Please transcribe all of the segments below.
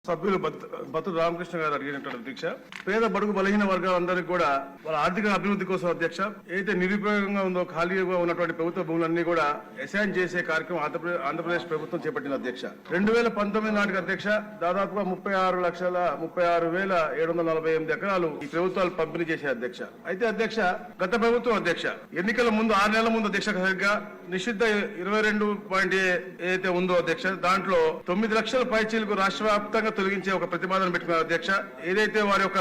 సభ్యులు బత్తు రామకృష్ణ గారు అడిగినటువంటి అధ్యక్ష, పేద బడుగు బలహీన వర్గాలందరికీ కూడా వాళ్ళ ఆర్థిక అభివృద్ధి కోసం అధ్యక్ష ఏదైతే నిరుపయోగంగా ఉందో ఖాళీగా ఉన్నటువంటి ప్రభుత్వ భూములన్నీ కూడా అసైన్ చేసే కార్యక్రమం ఆంధ్రప్రదేశ్ ప్రభుత్వం చేపట్టిన అధ్యక్ష. 2019 నాటికి అధ్యక్ష దాదాపుగా 36,36,748 ఎకరాలు ఈ ప్రభుత్వాలు పంపిణీ చేసే అధ్యక్ష. అయితే అధ్యక్ష గత ప్రభుత్వం అధ్యక్ష ఎన్నికల ముందు 6 నెలల ముందు అధ్యక్ష సరిగ్గా నిషిద్ధ 22 ఏదైతే ఉందో అధ్యక్ష దాంట్లో 9 లక్షల పైచీలకు రాష్ట్ర వ్యాప్తంగా తొలగించే ఒక ప్రతిపాదన పెట్టుకున్నారు అధ్యక్ష. ఏదైతే వారి యొక్క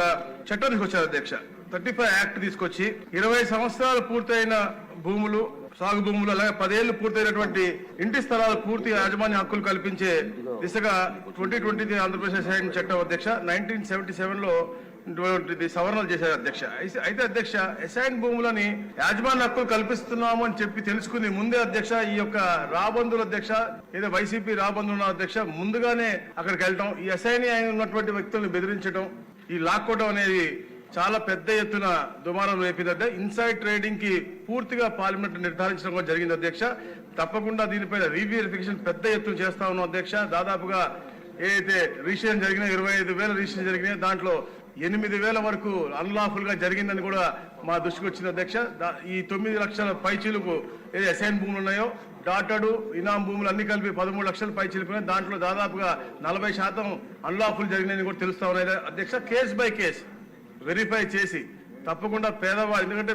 చట్టం తీసుకొచ్చారు అధ్యక్ష 35 యాక్ట్ తీసుకొచ్చి 20 సంవత్సరాలు పూర్తయిన భూములు సాగు భూములు అలాగే 10 ఏళ్లు పూర్తయినటువంటి ఇంటి స్థలాలు పూర్తి యాజమాన్య హక్కులు కల్పించే దిశగా 2020 ఆంధ్రప్రదేశ్ అసైన్ చట్టం అధ్యక్ష 1977 లో సవరణలు చేశారు అధ్యక్ష. అయితే అధ్యక్ష అసైన్ భూములని యాజమాన్య హక్కులు కల్పిస్తున్నాము అని చెప్పి తెలుసుకుని ముందే అధ్యక్ష ఈ యొక్క రాబందుల అధ్యక్ష ఏదో వైసీపీ రాబందుల అధ్యక్ష ముందుగానే అక్కడికి వెళ్ళటం, ఈ అసైన్ ఉన్నటువంటి వ్యక్తులను బెదిరించడం, ఈ లాక్కోవడం అనేది చాలా పెద్ద ఎత్తున దుమారం రేపిందంటే ఇన్సైడ్ ట్రేడింగ్ కి పూర్తిగా పార్లమెంట్ నిర్ధారించడం కూడా జరిగింది అధ్యక్ష. తప్పకుండా దీనిపైన రీవెరిఫికేషన్ పెద్ద ఎత్తున చేస్తా ఉన్నాం అధ్యక్ష. దాదాపుగా ఏదైతే రిజిస్ట్రేషన్ జరిగినా 25,000 రిజిస్ట్రేషన్ జరిగినాయి, దాంట్లో 8,000 వరకు అన్లాఫుల్ గా జరిగిందని కూడా మా దృష్టికి వచ్చింది అధ్యక్ష. ఈ 9 లక్షల పైచీలకు ఏది అసైన్ భూములు ఉన్నాయో డాటడు ఇనాం భూములు అన్ని కలిపి 13 లక్షల పైచీలుకున్నాయి, దాంట్లో దాదాపుగా 40% అన్లాఫుల్ జరిగినాయని కూడా తెలుస్తా ఉన్నాయి అధ్యక్ష. కేస్ బై కేస్ వెరిఫై చేసి తప్పకుండా పేదవారు, ఎందుకంటే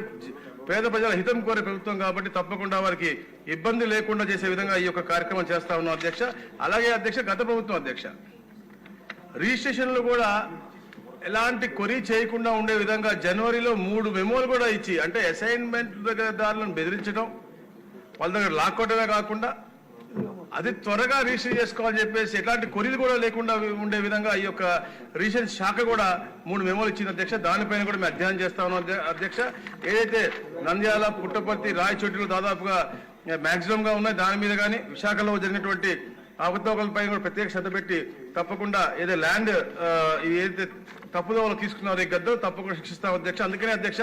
పేద ప్రజల హితం కోరే ప్రభుత్వం కాబట్టి తప్పకుండా వారికి ఇబ్బంది లేకుండా చేసే విధంగా ఈ యొక్క కార్యక్రమం చేస్తా ఉన్నాం అధ్యక్ష. అలాగే అధ్యక్ష గత ప్రభుత్వం అధ్యక్ష రిజిస్ట్రేషన్లు కూడా ఎలాంటి కొరీ చేయకుండా ఉండే విధంగా జనవరిలో 3 మెమోలు కూడా ఇచ్చి, అంటే అసైన్మెంట్ దారులను బెదిరించడం, వాళ్ళ దగ్గర లాక్కోవడమే కాకుండా అది త్వరగా రిజిస్టర్ చేసుకోవాలని చెప్పేసి ఎట్లాంటి కొరీలు కూడా లేకుండా ఉండే విధంగా ఈ యొక్క రిజిస్ట్రేషన్ శాఖ కూడా 3 మెమోలు ఇచ్చింది అధ్యక్ష. దానిపైన కూడా మేము అధ్యయనం చేస్తా ఉన్నాం అధ్యక్ష. ఏదైతే నంద్యాల, పుట్టపర్తి, రాయచోటిలో దాదాపుగా మాక్సిమం గా ఉన్నాయి, దాని మీద కానీ విశాఖలో జరిగినటువంటి అవకతవకలపై కూడా ప్రత్యేక శ్రద్ధ పెట్టి తప్పకుండా ఏదో ల్యాండ్ ఏదైతే తప్పుదోవలు తీసుకున్నారో ఈ గద్దరు తప్పకుండా శిక్షిస్తాం అధ్యక్ష. అందుకనే అధ్యక్ష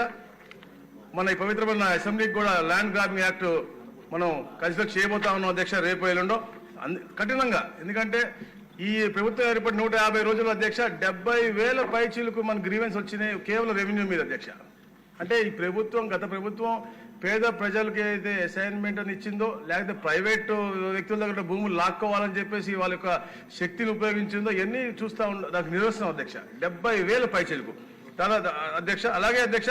మన ఈ పవిత్రమైన అసెంబ్లీకి కూడా ల్యాండ్ గ్రాబింగ్ యాక్ట్ మనం కన్సిడర్ చేయబోతా ఉన్నాం అధ్యక్ష రేపు ఎల్లుండో కఠినంగా. ఎందుకంటే ఈ ప్రభుత్వం ఏర్పడి 150 రోజుల అధ్యక్ష 70,000 పైచీలకు మన గ్రీవెన్స్ వచ్చినాయి కేవలం రెవెన్యూ మీద అధ్యక్ష. అంటే ఈ ప్రభుత్వం గత ప్రభుత్వం పేద ప్రజలకు ఏదైతే అసైన్మెంట్ అని ఇచ్చిందో, లేకపోతే ప్రైవేట్ వ్యక్తుల దగ్గర భూములు లాక్కోవాలని చెప్పేసి వాళ్ళ యొక్క శక్తిని ఉపయోగించిందో ఇవన్నీ చూస్తా దానికి నిరసనం అధ్యక్ష. 70,000 పైచీలకు తర్వాత అధ్యక్ష. అలాగే అధ్యక్ష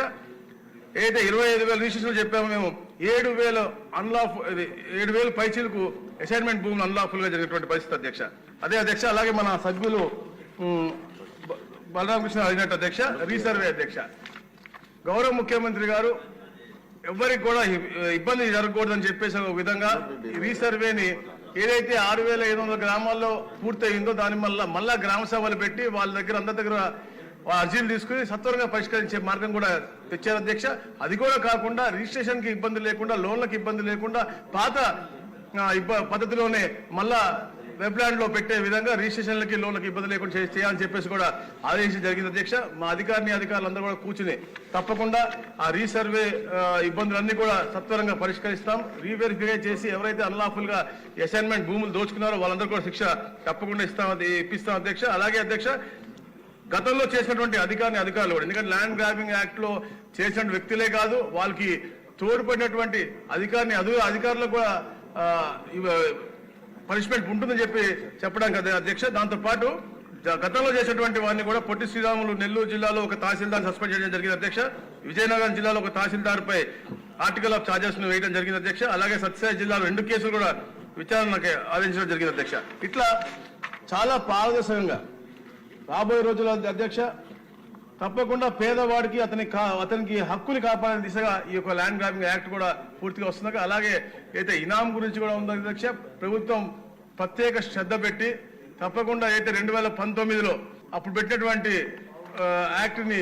ఏదైతే 25,000 రిజిస్ట్రేషన్లు చెప్పామో మేము 7,000 పైచీలకు అసైన్మెంట్ భూములు అన్లాఫుల్ గా జరిగినటువంటి పరిస్థితి అధ్యక్ష. అదే అధ్యక్ష. అలాగే మన సభ్యులు బలరామకృష్ణ అడిగినట్టు అధ్యక్ష రీసర్వే అధ్యక్ష, గౌరవ ముఖ్యమంత్రి గారు ఎవరికి కూడా ఇబ్బంది జరగకూడదని చెప్పేసి ఒక విధంగా రీసర్వేని ఏదైతే 6,500 గ్రామాల్లో పూర్తయిందో దాని మళ్ళా గ్రామ సభలు పెట్టి వాళ్ళ దగ్గర అందరి దగ్గర అర్జీలు తీసుకుని సత్వరంగా పరిష్కరించే మార్గం కూడా తెచ్చారు అధ్యక్ష. అది కూడా కాకుండా రిజిస్ట్రేషన్ కి ఇబ్బంది లేకుండా, లోన్లకు ఇబ్బంది లేకుండా పాత పద్ధతిలోనే మళ్ళా వెబ్లాండ్ లో పెట్టే విధంగా రిజిస్ట్రేషన్లకి లోన్లకు ఇబ్బంది లేకుండా చేయాలని చెప్పేసి కూడా ఆదేశించడం జరిగింది అధ్యక్ష. మా అధికారులందరూ కూడా కూర్చుని తప్పకుండా ఆ రీసర్వే ఇబ్బందులన్నీ కూడా సత్వరంగా పరిష్కరిస్తాం, రీవెరిఫై చేసి ఎవరైతే అన్లాఫుల్ గా అసైన్మెంట్ భూములు దోచుకున్నారో వాళ్ళందరూ కూడా శిక్ష తప్పకుండా ఇప్పిస్తాం అధ్యక్ష. అలాగే అధ్యక్ష గతంలో చేసినటువంటి అధికారులు కూడా, ఎందుకంటే ల్యాండ్ గ్రాబింగ్ యాక్ట్ లో చేసిన వ్యక్తులే కాదు వాళ్ళకి తోడ్పడినటువంటి అధికారులకు కూడా పనిష్మెంట్ ఉంటుందని చెప్పడానికి అధ్యక్ష. దాంతో పాటు గతంలో చేసినటువంటి వారిని కూడా పొట్టి శ్రీరాములు నెల్లూరు జిల్లాలో ఒక తహసీల్దార్ సస్పెండ్ చేయడం జరిగింది అధ్యక్ష. విజయనగరం జిల్లాలో ఒక తహసీల్దార్ పై ఆర్టికల్ ఆఫ్ చార్జెస్ ను వేయడం జరిగింది అధ్యక్ష. అలాగే సత్యసాయి జిల్లాలో 2 కేసులు కూడా విచారణకు ఆదేశించడం జరిగింది అధ్యక్ష. ఇట్లా చాలా పారదర్శకంగా రాబోయే రోజుల్లో అధ్యక్ష తప్పకుండా పేదవాడికి అతనికి హక్కుని కాపాడే దిశగా ఈ యొక్క ల్యాండ్ గ్రాబింగ్ యాక్ట్ కూడా పూర్తిగా వస్తుంది. అలాగే అయితే ఇనాం గురించి కూడా ఉంది అధ్యక్ష. ప్రభుత్వం ప్రత్యేక శ్రద్ధ పెట్టి తప్పకుండా అయితే 2019లో అప్పుడు పెట్టినటువంటి యాక్ట్ ని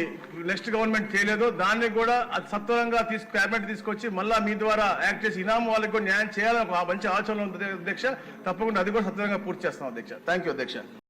నెక్స్ట్ గవర్నమెంట్ చేయలేదో దాన్ని కూడా అది సత్వరంగా క్యాబినెట్ తీసుకొచ్చి మళ్ళా మీ ద్వారా యాక్ట్ చేసి ఇనాం వాళ్ళకి కూడా న్యాయం చేయాలని ఒక మంచి ఆలోచన ఉంది అధ్యక్ష. తప్పకుండా అది కూడా సత్వరంగా పూర్తి చేస్తాం అధ్యక్ష. థ్యాంక్ యూ అధ్యక్ష.